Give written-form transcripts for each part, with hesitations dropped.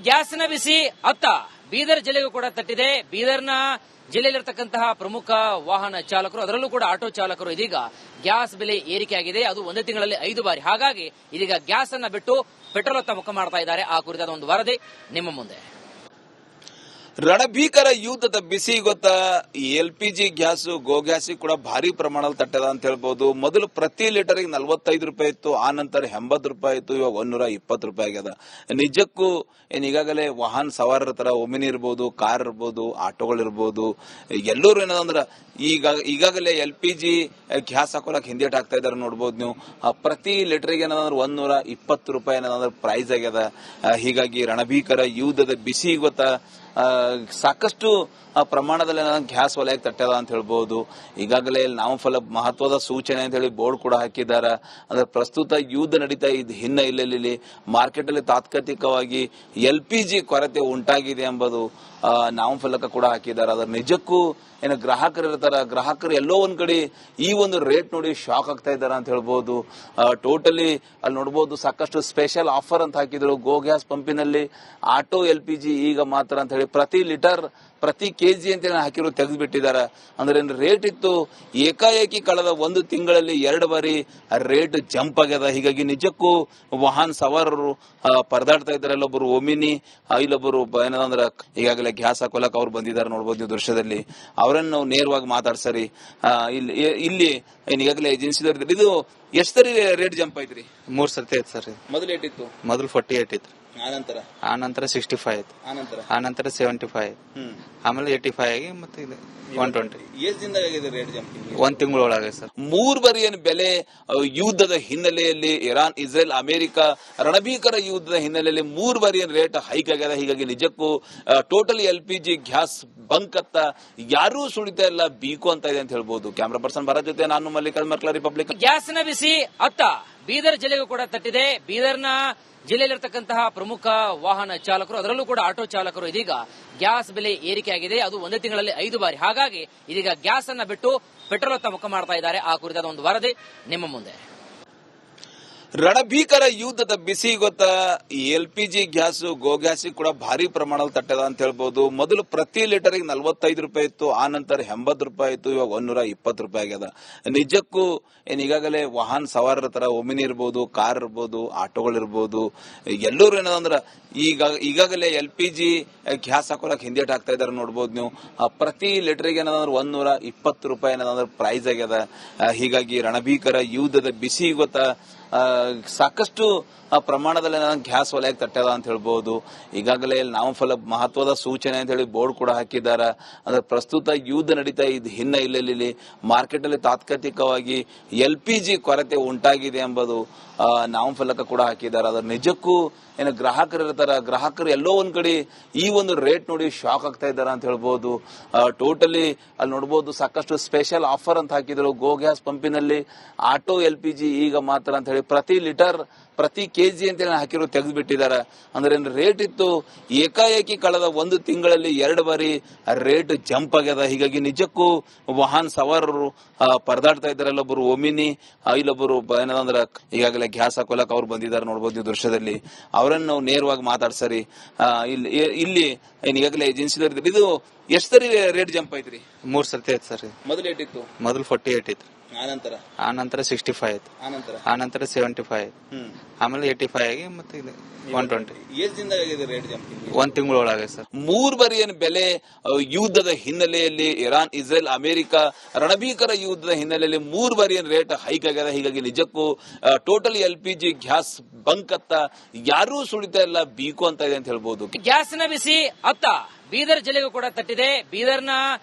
ಗ್ಯಾಸ್ನ ಬಿಸಿ ಅತ್ತ ಬೀದರ್ ಜಿಲ್ಲೆಗೂ ಕೂಡ ತಟ್ಟಿದೆ. ಬೀದರ್ನ ಜಿಲ್ಲೆಯಲ್ಲಿರತಕ್ಕಂತಹ ಪ್ರಮುಖ ವಾಹನ ಚಾಲಕರು, ಅದರಲ್ಲೂ ಕೂಡ ಆಟೋ ಚಾಲಕರು ಇದೀಗ ಗ್ಯಾಸ್ ಬೆಲೆ ಏರಿಕೆಯಾಗಿದೆ. ಅದು ಒಂದೇ ತಿಂಗಳಲ್ಲಿ 5 ಬಾರಿ. ಹಾಗಾಗಿ ಇದೀಗ ಗ್ಯಾಸ್ ಅನ್ನ ಬಿಟ್ಟು ಪೆಟ್ರೋಲ್ ಅತ್ತ ಮುಖ ಮಾಡ್ತಾ ಇದ್ದಾರೆ. ಆ ಕುರಿತಾದ ಒಂದು ವರದಿ ನಿಮ್ಮ ಮುಂದೆ. ರಣಭೀಕರ ಯುದ್ಧದ ಬಿಸಿ ಗೊತ್ತಾ? LPG ಗ್ಯಾಸ್, ಗೋ ಗ್ಯಾಸ್ ಕೂಡ ಭಾರಿ ಪ್ರಮಾಣದಲ್ಲಿ ತಟ್ಟದ ಅಂತ ಹೇಳ್ಬಹುದು. ಮೊದಲು ಪ್ರತಿ ಲೀಟರ್ಗೆ 45 ರೂಪಾಯಿ ಇತ್ತು, ಆ ನಂತರ 80 ರೂಪಾಯಿ ಇತ್ತು, ಇವಾಗ 120 ರೂಪಾಯಿ ಆಗ್ಯದ. ನಿಜಕ್ಕೂ ಈಗಾಗಲೇ ವಾಹನ ಸವಾರರ ತರ ಒಮಿನಿ ಇರ್ಬೋದು, ಕಾರ್ ಇರ್ಬೋದು, ಆಟೋಗಳಿರ್ಬೋದು, ಎಲ್ಲರೂ ಏನದಂದ್ರ ಈಗಾಗಲೇ LPG ಗ್ಯಾಸ್ ಹಾಕೊಳಕ್ ಹಿಂದೇಟ್ ಆಗ್ತಾ ಇದಾರೆ ನೋಡ್ಬೋದು ನೀವು. ಪ್ರತಿ ಲೀಟರ್ಗೆ ಏನಂದ್ರೆ 120 ರೂಪಾಯಿ ಏನಂದ್ರೆ ಪ್ರೈಸ್ ಆಗ್ಯದ. ಹೀಗಾಗಿ ರಣಭೀಕರ ಯುದ್ಧದ ಬಿಸಿ ಗೊತ್ತಾ? ಸಾಕಷ್ಟು ಪ್ರಮಾಣದಲ್ಲಿ ಗ್ಯಾಸ್ ವಲಯಕ್ಕೆ ತಟ್ಟದ ಅಂತ ಹೇಳ್ಬಹುದು. ಈಗಾಗಲೇ ನಾಮಫಲ ಮಹತ್ವದ ಸೂಚನೆ ಅಂತ ಹೇಳಿ ಬೋರ್ಡ್ ಕೂಡ ಹಾಕಿದ್ದಾರೆ. ಅಂದ್ರೆ ಪ್ರಸ್ತುತ ಯುದ್ಧ ನಡೀತಾ ಇದ್ದ ಹಿನ್ನೆಲೆಯಲ್ಲಿ ಮಾರ್ಕೆಟ್ ಅಲ್ಲಿ ತಾತ್ಕಾಲಿಕವಾಗಿ LPG ಕೊರತೆ ಉಂಟಾಗಿದೆ ಎಂಬುದು ನಾಮಫಲಕ ಕೂಡ ಹಾಕಿದ್ದಾರೆ. ಅದ್ರ ನಿಜಕ್ಕೂ ಏನು ಗ್ರಾಹಕರು ಇರ್ತಾರ, ಗ್ರಾಹಕರು ಎಲ್ಲೋ ಒಂದ್ ಕಡೆ ಈ ಒಂದು ರೇಟ್ ನೋಡಿ ಶಾಕ್ ಆಗ್ತಾ ಇದಾರ ಅಂತ ಹೇಳ್ಬಹುದು. ಟೋಟಲಿ ಅಲ್ಲಿ ನೋಡಬಹುದು ಸಾಕಷ್ಟು ಸ್ಪೆಷಲ್ ಆಫರ್ ಅಂತ ಹಾಕಿದ್ರು. ಗೋ ಗ್ಯಾಸ್ ಪಂಪಿನಲ್ಲಿ ಆಟೋ LPG ಈಗ ಮಾತ್ರ ಅಂತ ಹೇಳಿ ಪ್ರತಿ ಲೀಟರ್ ಪ್ರತಿ ಕೆಜಿ ಅಂತ ಹಾಕಿರೋ ತೆಗೆದು ಬಿಟ್ಟಿದ್ದಾರೆ. ಅಂದ್ರೆ ರೇಟ್ ಇತ್ತು, ಏಕಾಏಕಿ ಕಳೆದ 1 ತಿಂಗಳಲ್ಲಿ 2 ಬಾರಿ ರೇಟ್ ಜಂಪ್ ಆಗ್ಯದ. ಹೀಗಾಗಿ ನಿಜಕ್ಕೂ ವಾಹನ ಸವಾರರು ಪರದಾಡ್ತಾ ಇದ್ದಾರೆ. ಇಲ್ಲೊಬ್ಬರು ಒಮಿನಿ, ಇಲ್ಲೊಬ್ಬರು ಏನಂದ್ರ ಈಗಾಗಲೇ ಗ್ಯಾಸ್ ಹಾಕೊಳಕ್ ಅವ್ರು ಬಂದಿದ್ದಾರೆ ನೋಡ್ಬೋದು ನೀವು ದೃಶ್ಯದಲ್ಲಿ. ಅವರನ್ನು ನಾವು ನೇರವಾಗಿ ಮಾತಾಡ್ಸರಿ. ಇಲ್ಲಿ ಈಗಾಗಲೇ ಏಜೆನ್ಸಿದವ್ರು ಇದು ಎಷ್ಟು ಸರಿ ರೇಟ್ ಜಂಪ್ ಐತ್ರಿ? 3 ಸರ್ತಿ ಐತಿ ಸರ್. ಮೊದಲು ಏಟಿತ್ತು? ಮೊದಲು 48 ಇತ್ತು, ಆನಂತರ 65 ಇತ್ತು, ಆನಂತರ 75, ಆಮೇಲೆ 85 ಆಗಿ ಮತ್ತೆ ಇದು 120. ಎಷ್ಟು ದಿನದಾಗ ಆಗಿದೆ ರೇಟ್ ಜಂಪ್? 1 ತಿಂಗಳೊಳಗೆ ಸರ್. 3 ಬಾರಿ ಬೆಲೆ ಯುದ್ಧದ ಹಿನ್ನೆಲೆಯಲ್ಲಿ ಇರಾನ್, ಇಸ್ರೇಲ್, ಅಮೆರಿಕ ರಣಭೀಕರ ಯುದ್ಧದ ಹಿನ್ನೆಲೆಯಲ್ಲಿ 3 ಬಾರಿ ರೇಟ್ ಹೈಕ್ ಆಗ್ಯದ. ಹೀಗಾಗಿ ನಿಜಕ್ಕೂ ಟೋಟಲಿ LPG ಗ್ಯಾಸ್ ಬಂಕ್ ಅತ್ತ ಯಾರೂ ಸುಳಿತಾ ಇಲ್ಲ, ಬೀಕು ಅಂತ ಇದೆ ಅಂತ ಹೇಳ್ಬಹುದು. ಕ್ಯಾಮ್ರಾ ಪರ್ಸನ್ ಭರತ್ ಜೊತೆ ನಾನು ಮಲ್ಲಿಕಾರ್ಜುನ್ ಮರ್ಕಲ, ರಿಪಬ್ಲಿಕ್. ಗ್ಯಾಸ್ನ ಬಿಸಿ ಅತ್ತ ಬೀದರ್ ಜಿಲ್ಲೆಗೂ ಕೂಡ ತಟ್ಟಿದೆ. ಬೀದರ್ನ ಜಿಲ್ಲೆಯಲ್ಲಿರತಕ್ಕಂತಹ ಪ್ರಮುಖ ವಾಹನ ಚಾಲಕರು, ಅದರಲ್ಲೂ ಕೂಡ ಆಟೋ ಚಾಲಕರು ಇದೀಗ ಗ್ಯಾಸ್ ಬೆಲೆ ಏರಿಕೆಯಾಗಿದೆ. ಅದು ಒಂದೇ ತಿಂಗಳಲ್ಲಿ 5 ಬಾರಿ. ಹಾಗಾಗಿ ಇದೀಗ ಗ್ಯಾಸ್ ಅನ್ನ ಬಿಟ್ಟು ಪೆಟ್ರೋಲ್ ಅತ್ತ ಮುಖ ಮಾಡ್ತಾ ಇದ್ದಾರೆ. ಆ ಕುರಿತಾದ ಒಂದು ವರದಿ ನಿಮ್ಮ ಮುಂದೆ. ರಣಭೀಕರ ಯುದ್ಧದ ಬಿಸಿ ಗೊತ್ತಾ? LPG ಗ್ಯಾಸ್, ಗೋ ಗ್ಯಾಸ್ ಕೂಡ ಭಾರಿ ಪ್ರಮಾಣದಲ್ಲಿ ತಟ್ಟದ ಅಂತ ಹೇಳ್ಬಹುದು. ಮೊದಲು ಪ್ರತಿ ಲೀಟರ್ಗೆ 45 ರೂಪಾಯಿ ಇತ್ತು, ಆ ನಂತರ 80 ರೂಪಾಯಿ ಇತ್ತು, ಇವಾಗ 120 ರೂಪಾಯಿ ಆಗ್ಯದ. ನಿಜಕ್ಕೂ ಈಗಾಗಲೇ ವಾಹನ ಸವಾರರ ತರ ಒಮಿನಿ ಇರ್ಬೋದು, ಕಾರ್ ಇರ್ಬೋದು, ಆಟೋಗಳಿರ್ಬೋದು, ಎಲ್ಲರೂ ಏನಂದ್ರ ಈಗಾಗಲೇ LPG ಗ್ಯಾಸ್ ಹಾಕೊಳಕ್ ಹಿಂದೇಟ್ ಆಗ್ತಾ ಇದಾರೆ ನೋಡ್ಬೋದು ನೀವು. ಪ್ರತಿ ಲೀಟರ್ಗೆ ಏನಂದ್ರೆ 120 ರೂಪಾಯಿ ಏನಂದ್ರೆ ಪ್ರೈಸ್ ಆಗ್ಯದ. ಹೀಗಾಗಿ ರಣಭೀಕರ ಯುದ್ಧದ ಬಿಸಿ ಗೊತ್ತಾ? ಸಾಕಷ್ಟು ಪ್ರಮಾಣದಲ್ಲಿ ಗ್ಯಾಸ್ ವಲಯಕ್ಕೆ ತಟ್ಟದ ಅಂತ ಹೇಳ್ಬಹುದು. ಈಗಾಗಲೇ ನಾಮಫಲ ಮಹತ್ವದ ಸೂಚನೆ ಅಂತ ಹೇಳಿ ಬೋರ್ಡ್ ಕೂಡ ಹಾಕಿದ್ದಾರೆ. ಅಂದ್ರೆ ಪ್ರಸ್ತುತ ಯುದ್ಧ ನಡೀತಾ ಇದ್ದ ಹಿನ್ನೆಲೆಯಲ್ಲಿ ಮಾರ್ಕೆಟ್ ಅಲ್ಲಿ ತಾತ್ಕಾಲಿಕವಾಗಿ LPG ಕೊರತೆ ಉಂಟಾಗಿದೆ ಎಂಬುದು ನಾಮಫಲಕ ಕೂಡ ಹಾಕಿದ್ದಾರೆ. ಅದ್ರ ನಿಜಕ್ಕೂ ಏನು ಗ್ರಾಹಕರು ಇರ್ತಾರ, ಗ್ರಾಹಕರು ಎಲ್ಲೋ ಒಂದ್ ಕಡೆ ಈ ಒಂದು ರೇಟ್ ನೋಡಿ ಶಾಕ್ ಆಗ್ತಾ ಇದ್ದಾರೆ ಅಂತ ಹೇಳ್ಬಹುದು. ಟೋಟಲಿ ಅಲ್ಲಿ ನೋಡಬಹುದು ಸಾಕಷ್ಟು ಸ್ಪೆಷಲ್ ಆಫರ್ ಅಂತ ಹಾಕಿದ್ರು. ಗೋ ಗ್ಯಾಸ್ ಪಂಪಿನಲ್ಲಿ ಆಟೋ LPG ಈಗ ಮಾತ್ರ ಅಂತ ಹೇಳಿ ಪ್ರತಿ ಲೀಟರ್ ಪ್ರತಿ ಕೆಜಿ ಅಂತ ಹಾಕಿರೋ ತೆಗೆದು ಬಿಟ್ಟಿದ್ದಾರೆ. ಅಂದ್ರೆ ರೇಟ್ ಇತ್ತು, ಏಕಾಏಕಿ ಕಳೆದ 1 ತಿಂಗಳಲ್ಲಿ 2 ಬಾರಿ ರೇಟ್ ಜಂಪ್ ಆಗ್ಯದ. ಹೀಗಾಗಿ ನಿಜಕ್ಕೂ ವಾಹನ ಸವಾರರು ಪರದಾಡ್ತಾ ಇದ್ದಾರೆ. ಇಲ್ಲೊಬ್ಬರು ಒಮಿನಿ, ಇಲ್ಲೊಬ್ಬರು ಏನಂದ್ರ ಈಗಾಗಲೇ ಗ್ಯಾಸ್ ಹಾಕೊಳಕ್ ಅವ್ರು ಬಂದಿದ್ದಾರೆ ನೋಡ್ಬೋದು ನೀವು ದೃಶ್ಯದಲ್ಲಿ. ಅವರನ್ನು ನಾವು ನೇರವಾಗಿ ಮಾತಾಡ್ಸರಿ. ಇಲ್ಲಿ ಈಗಾಗಲೇ ಏಜೆನ್ಸಿದವ್ರು ಇದು ಎಷ್ಟು ಸರಿ ರೇಟ್ ಜಂಪ್ ಐತ್ರಿ? 3 ಸರ್ತಿ ಐತಿ ಸರ್. ಮೊದಲು ಏಟಿತ್ತು? ಮೊದಲು 48 ಇತ್ತು, ಆನಂತರ 65 ಇತ್ತು, ಆನಂತರ 75, ಆಮೇಲೆ 85 ಆಗಿ ಮತ್ತೆ ಇದು 120. ಎಷ್ಟು ದಿನದಾಗ ಆಗಿದೆ ರೇಟ್ ಜಂಪ್? 1 ತಿಂಗಳೊಳಗೆ ಸರ್. 3 ಬಾರಿ ಬೆಲೆ ಯುದ್ಧದ ಹಿನ್ನೆಲೆಯಲ್ಲಿ ಇರಾನ್, ಇಸ್ರೇಲ್, ಅಮೆರಿಕ ರಣಭೀಕರ ಯುದ್ಧದ ಹಿನ್ನೆಲೆಯಲ್ಲಿ 3 ಬಾರಿ ರೇಟ್ ಹೈಕ್ ಆಗ್ಯದ. ಹೀಗಾಗಿ ನಿಜಕ್ಕೂ ಟೋಟಲಿ LPG ಗ್ಯಾಸ್ ಬಂಕ್ ಅತ್ತ ಯಾರೂ ಸುಳಿತಾ ಇಲ್ಲ, ಬೀಕು ಅಂತ ಇದೆ ಅಂತ ಹೇಳ್ಬಹುದು. ಗ್ಯಾಸ್ನ ಬಿಸಿ ಅತ್ತ ಬೀದರ್ ಜಿಲ್ಲೆಗೂ ಕೂಡ ತಟ್ಟಿದೆ. ಬೀದರ್ನ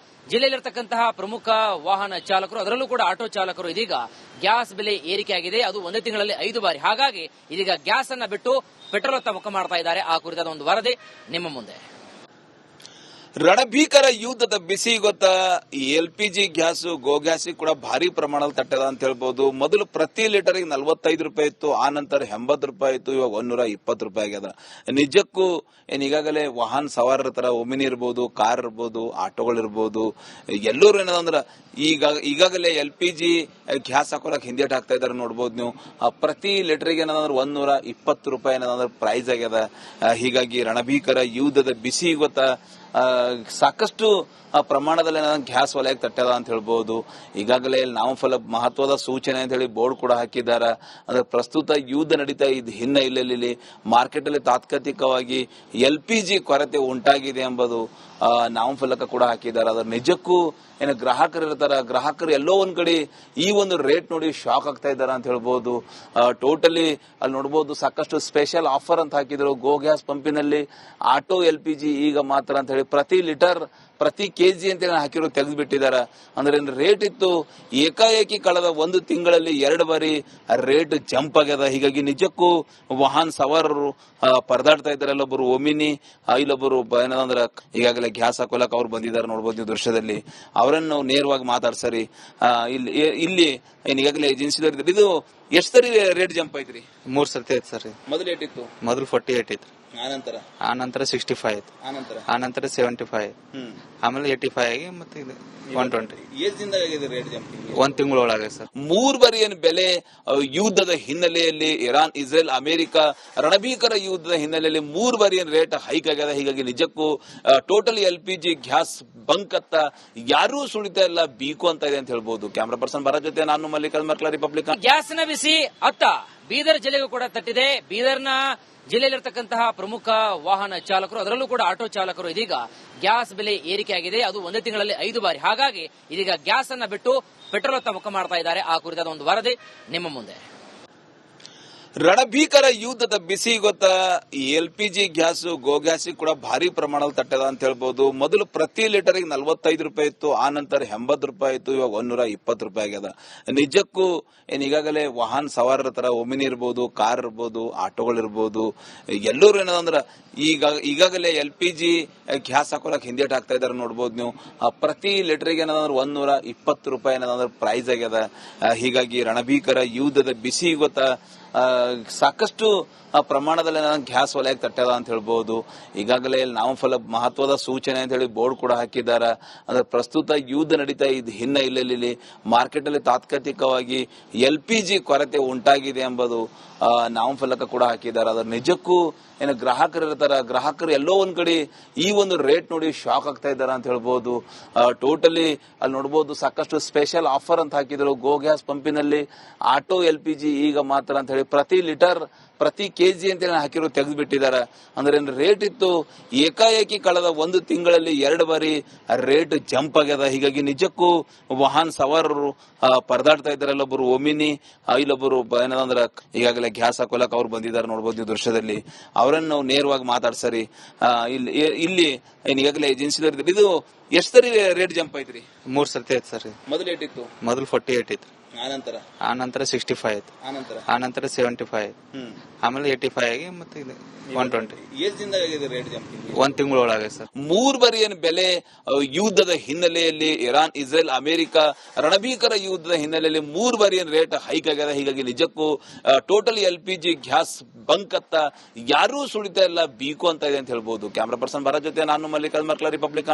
ಜಿಲ್ಲೆಯಲ್ಲಿರತಕ್ಕಂತಹ ಪ್ರಮುಖ ವಾಹನ ಚಾಲಕರು, ಅದರಲ್ಲೂ ಕೂಡ ಆಟೋ ಚಾಲಕರು ಇದೀಗ ಗ್ಯಾಸ್ ಬೆಲೆ ಏರಿಕೆಯಾಗಿದೆ. ಅದು ಒಂದೇ ತಿಂಗಳಲ್ಲಿ 5 ಬಾರಿ. ಹಾಗಾಗಿ ಇದೀಗ ಗ್ಯಾಸ್ ಅನ್ನ ಬಿಟ್ಟು ಪೆಟ್ರೋಲ್ ಅತ್ತ ಮುಖ ಮಾಡ್ತಾ ಇದ್ದಾರೆ. ಆ ಕುರಿತಾದ ಒಂದು ವರದಿ ನಿಮ್ಮ ಮುಂದೆ. ರಣಭೀಕರ ಯುದ್ಧದ ಬಿಸಿ ಗೊತ್ತಾ LPG ಗ್ಯಾಸ್ ಗೋ ಗ್ಯಾಸ್ ಕೂಡ ಭಾರಿ ಪ್ರಮಾಣದಲ್ಲಿ ತಟ್ಟದ ಅಂತ ಹೇಳ್ಬೋದು. ಮೊದಲು ಪ್ರತಿ ಲೀಟರ್ಗೆ 45 ರೂಪಾಯಿ ಇತ್ತು, ಆ ನಂತರ 80 ರೂಪಾಯಿ ಇತ್ತು, ಇವಾಗ 120 ರೂಪಾಯಿ ಆಗ್ಯದ. ನಿಜಕ್ಕೂ ಈಗಾಗಲೇ ವಾಹನ ಸವಾರರ ತರ ಒಮಿನಿ ಇರ್ಬೋದು, ಕಾರ್ ಇರ್ಬೋದು, ಆಟೋಗಳಿರ್ಬೋದು, ಎಲ್ಲರೂ ಏನದಂದ್ರ ಈಗಾಗಲೇ LPG ಗ್ಯಾಸ್ ಹಾಕೋಲಕ್ ಹಿಂದೇಟ್ ಹಾಕ್ತಾ ಇದಾರೆ ನೋಡ್ಬೋದು ನೀವು. ಪ್ರತಿ ಲೀಟರ್ಗೆ ಏನಂದ್ರೆ 120 ರೂಪಾಯಿ ಏನಂದ್ರೆ ಪ್ರೈಸ್ ಆಗ್ಯದ. ಹೀಗಾಗಿ ರಣಭೀಕರ ಯುದ್ಧದ ಬಿಸಿ ಗೊತ್ತಾ ಸಾಕಷ್ಟು ಪ್ರಮಾಣದಲ್ಲಿ ಗ್ಯಾಸ್ ವಲಯಕ್ಕೆ ತಟ್ಟದ ಅಂತ ಹೇಳ್ಬಹುದು. ಈಗಾಗಲೇ ನಾಮಫಲ ಮಹತ್ವದ ಸೂಚನೆ ಅಂತ ಹೇಳಿ ಬೋರ್ಡ್ ಕೂಡ ಹಾಕಿದ್ದಾರೆ. ಅಂದ್ರೆ ಪ್ರಸ್ತುತ ಯುದ್ಧ ನಡೀತಾ ಇದ್ದ ಹಿನ್ನೆಲೆಯಲ್ಲಿ ಮಾರ್ಕೆಟ್ ಅಲ್ಲಿ ತಾತ್ಕಾಲಿಕವಾಗಿ LPG ಕೊರತೆ ಉಂಟಾಗಿದೆ ಎಂಬುದು ನಾಮಫಲಕ ಕೂಡ ಹಾಕಿದ್ದಾರೆ. ಅದ್ರ ನಿಜಕ್ಕೂ ಏನು ಗ್ರಾಹಕರು ಇರ್ತಾರ, ಗ್ರಾಹಕರು ಎಲ್ಲೋ ಒಂದ್ ಕಡೆ ಈ ಒಂದು ರೇಟ್ ನೋಡಿ ಶಾಕ್ ಆಗ್ತಾ ಇದಾರ ಅಂತ ಹೇಳ್ಬಹುದು. ಟೋಟಲಿ ಅಲ್ಲಿ ನೋಡಬಹುದು ಸಾಕಷ್ಟು ಸ್ಪೆಷಲ್ ಆಫರ್ ಅಂತ ಹಾಕಿದ್ರು. ಗೋ ಗ್ಯಾಸ್ ಪಂಪಿನಲ್ಲಿ ಆಟೋ LPG ಈಗ ಮಾತ್ರ ಅಂತ ಹೇಳಿ ಪ್ರತಿ ಲೀಟರ್ ಪ್ರತಿ ಕೆಜಿ ಅಂತ ಹಾಕಿರೋ ತೆಗೆದು ಬಿಟ್ಟಿದ್ದಾರೆ. ಅಂದ್ರೆ ರೇಟ್ ಇತ್ತು, ಏಕಾಏಕಿ ಕಳೆದ ಒಂದು ತಿಂಗಳಲ್ಲಿ 2 ಬಾರಿ ರೇಟ್ ಜಂಪ್ ಆಗ್ಯದ. ಹೀಗಾಗಿ ನಿಜಕ್ಕೂ ವಾಹನ ಸವಾರರು ಪರದಾಡ್ತಾ ಇದ್ದಾರೆ. ಇಲ್ಲೊಬ್ಬರು ಒಮಿನಿ, ಇಲ್ಲೊಬ್ಬರು ಏನಂದ್ರ ಈಗಾಗಲೇ ಗ್ಯಾಸ್ ಹಾಕೋಲಕ್ ಅವ್ರು ಬಂದಿದ್ದಾರೆ ನೋಡ್ಬೋದು ನೀವು ದೃಶ್ಯದಲ್ಲಿ. ಅವರನ್ನು ನೇರವಾಗಿ ಮಾತಾಡ್ಸರಿ. ಇಲ್ಲಿ ಈಗಾಗಲೇ ಏಜೆನ್ಸಿದವ್ರು ಇದು ಎಷ್ಟು ಸರಿ ರೇಟ್ ಜಂಪ್ ಐತ್ರಿ? 3 ಸರ್ತಿ ಐತಿ ಸರ್. ಮೊದಲು ಏಟಿತ್ತು? ಮೊದಲು 48 ಇತ್ತು, ಆನಂತರ 65 ಇತ್ತು, ಆನಂತರ 75, ಆಮೇಲೆ 85 ಆಗಿ ಮತ್ತೆ ಇದು 120. ರೇಟ್ ಜಂಪ್ 1 ತಿಂಗಳೊಳಗೆ ಸರ್. 3 ಬಾರಿ ಏನು ಬೆಲೆ ಯುದ್ಧದ ಹಿನ್ನೆಲೆಯಲ್ಲಿ ಇರಾನ್, ಇಸ್ರೇಲ್, ಅಮೆರಿಕ ರಣಭೀಕರ ಯುದ್ಧದ ಹಿನ್ನೆಲೆಯಲ್ಲಿ 3 ಬಾರಿ ಏನು ರೇಟ್ ಹೈಕ್ ಆಗ್ಯದ. ಹೀಗಾಗಿ ನಿಜಕ್ಕೂ ಟೋಟಲಿ LPG ಗ್ಯಾಸ್ ಬಂಕ್ ಅತ್ತ ಯಾರೂ ಸುಳಿತಾ ಇಲ್ಲ, ಬೀಕು ಅಂತ ಇದೆ ಅಂತ ಹೇಳ್ಬಹುದು. ಕ್ಯಾಮ್ರಾ ಪರ್ಸನ್ ಭರತ್ ಜೊತೆ ನಾನು ಮಲ್ಲಿಕಾರ್ಜುನ್ ಮರ್ಕಲ, ರಿಪಬ್ಲಿಕ್. ಗ್ಯಾಸ್ನ ಬಿಸಿ ಅತ್ತ ಬೀದರ್ ಜಿಲ್ಲೆಗೂ ಕೂಡ ತಟ್ಟಿದೆ. ಬೀದರ್ನ ಜಿಲ್ಲೆಯಲ್ಲಿರ್ತಕ್ಕಂತಹ ಪ್ರಮುಖ ವಾಹನ ಚಾಲಕರು, ಅದರಲ್ಲೂ ಕೂಡ ಆಟೋ ಚಾಲಕರು ಇದೀಗ ಗ್ಯಾಸ್ ಬೆಲೆ ಏರಿಕೆ ಆಗಿದೆ. ಅದು ಒಂದೇ ತಿಂಗಳಲ್ಲಿ 5 ಬಾರಿ. ಹಾಗಾಗಿ ಇದೀಗ ಗ್ಯಾಸ್ ಅನ್ನ ಬಿಟ್ಟು ಪೆಟ್ರೋಲ್ ಅತ್ತ ಮುಖ ಮಾಡ್ತಾ ಇದ್ದಾರೆ. ಆ ಕುರಿತಾದ ಒಂದು ವರದಿ ನಿಮ್ಮ ಮುಂದೆ. ರಣಭೀಕರ ಯುದ್ಧದ ಬಿಸಿ ಗೊತ್ತಾ LPG ಗ್ಯಾಸ್ ಗೋ ಗ್ಯಾಸ್ ಕೂಡ ಭಾರಿ ಪ್ರಮಾಣದಲ್ಲಿ ತಟ್ಟದ ಅಂತ ಹೇಳ್ಬಹುದು. ಮೊದಲು ಪ್ರತಿ ಲೀಟರ್ಗೆ 45 ರೂಪಾಯಿ ಇತ್ತು, ಆ ನಂತರ 80 ರೂಪಾಯಿ ಇತ್ತು, ಇವಾಗ 120 ರೂಪಾಯಿ ಆಗ್ಯದ. ನಿಜಕ್ಕೂ ಈಗಾಗಲೇ ವಾಹನ ಸವಾರರ ತರ ಒಮಿನಿ ಇರ್ಬೋದು, ಕಾರ್ ಇರ್ಬೋದು, ಆಟೋಗಳಿರ್ಬೋದು, ಎಲ್ಲರೂ ಏನದಂದ್ರ ಈಗಾಗಲೇ LPG ಗ್ಯಾಸ್ ಹಾಕೋಲಕ್ ಹಿಂದೇಟ್ ಹಾಕ್ತಾ ಇದಾರೆ ನೋಡ್ಬೋದು ನೀವು. ಪ್ರತಿ ಲೀಟರ್ಗೆ ಏನಂದ್ರೆ 120 ರೂಪಾಯಿ ಏನಂದ್ರೆ ಪ್ರೈಸ್ ಆಗ್ಯದ. ಹೀಗಾಗಿ ರಣಭೀಕರ ಯುದ್ಧದ ಬಿಸಿ ಗೊತ್ತಾ ಸಾಕಷ್ಟು ಪ್ರಮಾಣದಲ್ಲಿ ಗ್ಯಾಸ್ ವಲಯಕ್ಕೆ ತಟ್ಟದ ಅಂತ ಹೇಳ್ಬಹುದು. ಈಗಾಗಲೇ ನಾಮಫಲ ಮಹತ್ವದ ಸೂಚನೆ ಅಂತ ಹೇಳಿ ಬೋರ್ಡ್ ಕೂಡ ಹಾಕಿದ್ದಾರೆ. ಅಂದ್ರೆ ಪ್ರಸ್ತುತ ಯುದ್ಧ ನಡೀತಾ ಇದ್ದ ಹಿನ್ನೆಲೆಯಲ್ಲಿ ಮಾರ್ಕೆಟ್ ಅಲ್ಲಿ ತಾತ್ಕಾಲಿಕವಾಗಿ LPG ಕೊರತೆ ಉಂಟಾಗಿದೆ ಎಂಬುದು ನಾಮಫಲಕ ಕೂಡ ಹಾಕಿದ್ದಾರೆ. ಅದ್ರ ನಿಜಕ್ಕೂ ಏನು ಗ್ರಾಹಕರು ಇರ್ತಾರ, ಗ್ರಾಹಕರು ಎಲ್ಲೋ ಒಂದ್ ಕಡೆ ಈ ಒಂದು ರೇಟ್ ನೋಡಿ ಶಾಕ್ ಆಗ್ತಾ ಇದ್ದಾರೆ ಅಂತ ಹೇಳ್ಬಹುದು. ಟೋಟಲಿ ಅಲ್ಲಿ ನೋಡಬಹುದು ಸಾಕಷ್ಟು ಸ್ಪೆಷಲ್ ಆಫರ್ ಅಂತ ಹಾಕಿದ್ರು. ಗೋ ಗ್ಯಾಸ್ ಪಂಪಿನಲ್ಲಿ ಆಟೋ LPG ಈಗ ಮಾತ್ರ ಅಂತ ಹೇಳಿ ಪ್ರತಿ ಲೀಟರ್ ಪ್ರತಿ ಕೆಜಿ ಅಂತ ಹಾಕಿರೋ ತೆಗೆದು ಬಿಟ್ಟಿದ್ದಾರೆ. ಅಂದ್ರೆ ರೇಟ್ ಇತ್ತು, ಏಕಾಏಕಿ ಕಳೆದ ಒಂದು ತಿಂಗಳಲ್ಲಿ 2 ಬಾರಿ ರೇಟ್ ಜಂಪ್ ಆಗ್ಯದ. ಹೀಗಾಗಿ ನಿಜಕ್ಕೂ ವಾಹನ ಸವಾರರು ಪರದಾಡ್ತಾ ಇದ್ದಾರೆ. ಇಲ್ಲೊಬ್ಬರು ಒಮಿನಿ, ಇಲ್ಲೊಬ್ಬರು ಏನಂದ್ರ ಈಗಾಗಲೇ ಗ್ಯಾಸ್ ಹಾಕೋಲಕ್ ಅವ್ರು ಬಂದಿದ್ದಾರೆ ನೋಡ್ಬೋದು ನೀವು ದೃಶ್ಯದಲ್ಲಿ. ಅವರನ್ನು ನೇರವಾಗಿ ಮಾತಾಡ್ಸರಿ. ಇಲ್ಲಿ ಈಗಾಗಲೇ ಏಜೆನ್ಸಿದವ್ರು ಇದು ಎಷ್ಟು ಸರಿ ರೇಟ್ ಜಂಪ್ ಐತ್ರಿ? 3 ಸರ್ತಿ ಐತಿ ಸರ್. ಮೊದಲು ಏಟಿತ್ತು? ಮೊದಲು 48 ಇತ್ತು, ಆನಂತರ 65 ಇತ್ತು, ಆನಂತರ 75, ಆಮೇಲೆ 85 ಆಗಿ ಮತ್ತೆ ಇದು 120. ರೇಟ್ ಜಂಪ್ 1 ತಿಂಗಳೊಳಗೆ ಸರ್. 3 ಬಾರಿ ಏನು ಬೆಲೆ ಯುದ್ಧದ ಹಿನ್ನೆಲೆಯಲ್ಲಿ ಇರಾನ್, ಇಸ್ರೇಲ್, ಅಮೆರಿಕ ರಣಭೀಕರ ಯುದ್ಧದ ಹಿನ್ನೆಲೆಯಲ್ಲಿ 3 ಬಾರಿ ಏನು ರೇಟ್ ಹೈಕ್ ಆಗ್ಯದ. ಹೀಗಾಗಿ ನಿಜಕ್ಕೂ ಟೋಟಲಿ LPG ಗ್ಯಾಸ್ ಬಂಕ್ ಅತ್ತ ಯಾರೂ ಸುಳಿತಾ ಇಲ್ಲ, ಬೀಕು ಅಂತ ಇದೆ ಅಂತ ಹೇಳ್ಬಹುದು. ಕ್ಯಾಮ್ರಾ ಪರ್ಸನ್ ಭರತ್ ಜೊತೆ ನಾನು ಮಲ್ಲಿಕಾರ್ಜುನ್ ಮರ್ಕಲ, ರಿಪಬ್ಲಿಕ್.